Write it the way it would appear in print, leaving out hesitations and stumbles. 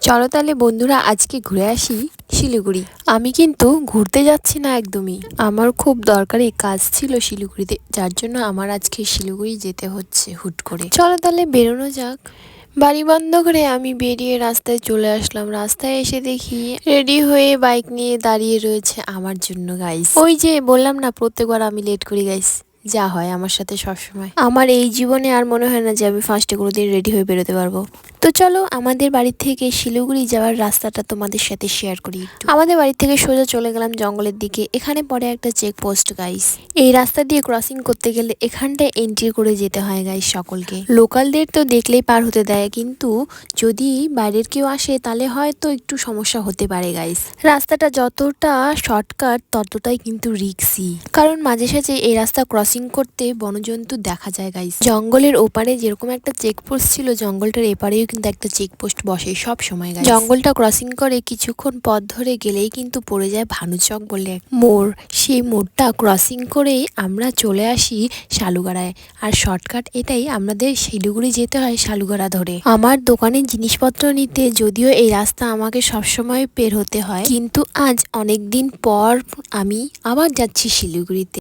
চলো তাহলে বন্ধুরা আজকে ঘুরে আসি শিলিগুড়ি। আমি কিন্তু ঘুরতে যাচ্ছি না একদমই, আমার খুব দরকারি কাজ ছিল শিলিগুড়িতে, যার জন্য আমার আজকে শিলিগুড়ি যেতে হচ্ছে হুট করে। চলো তাহলে বেরোনো যাক। বাড়ি বন্ধ করে আমি বেরিয়ে রাস্তায় চলে আসলাম। রাস্তায় এসে দেখি রেডি হয়ে বাইক নিয়ে দাঁড়িয়ে রয়েছে আমার জন্য গাইস। ওই যে বললাম না প্রত্যেকবার আমি লেট করি গাইস, যা হয় আমার সাথে সবসময়। আমার এই জীবনে আর মনে হয় না যে আমি ফার্স্টে কোনোদিন রেডি হয়ে বেরোতে পারবো। তো চলো আমাদের বাড়ি থেকে শিলিগুড়ি যাওয়ার রাস্তাটা তোমাদের সাথে শেয়ার করি একটু। আমাদের বাড়ি থেকে সোজা চলে গেলাম জঙ্গলের দিকে। এখানে পড়ে একটা চেকপোস্ট গাইস। এই রাস্তা দিয়ে ক্রসিং করতে গেলে এখানটায় এন্ট্রি করে যেতে হয় গাইস সকলকে। লোকালদের তো দেখলেই পার হতে দেয়, কিন্তু যদি বাইরের কেউ আসে তাহলে হয়তো একটু সমস্যা হতে পারে গাইস। রাস্তাটা যতটা শর্টকাট ততটাই কিন্তু রিস্কি, কারণ মাঝে সাঝে এই রাস্তা ক্রসিং করতে বনজন্তু দেখা যায় গাইস। জঙ্গলের ওপারে যেরকম একটা চেকপোস্ট ছিল, জঙ্গলটার এপারেও কিন্তু একটা চেকপোস্ট বসে সব সময় গাইস। জঙ্গলটা ক্রসিং করে কিছুক্ষণ পথ ধরে গেলেই কিন্তু পড়ে যায় ভানুচক বলে এক মোড়। সেই মোড়টা ক্রসিং করেই আমরা চলে আসি শালুগাড়ায়। আর শর্টকাট এটাই, আমাদের শিলিগুড়ি যেতে হয় শালুগাড়া ধরে। আমার দোকানের জিনিসপত্র নিতে যদিও এই রাস্তা আমাকে সবসময় পের হতে হয়, কিন্তু আজ অনেক দিন পর আমি আবার যাচ্ছি শিলিগুড়িতে।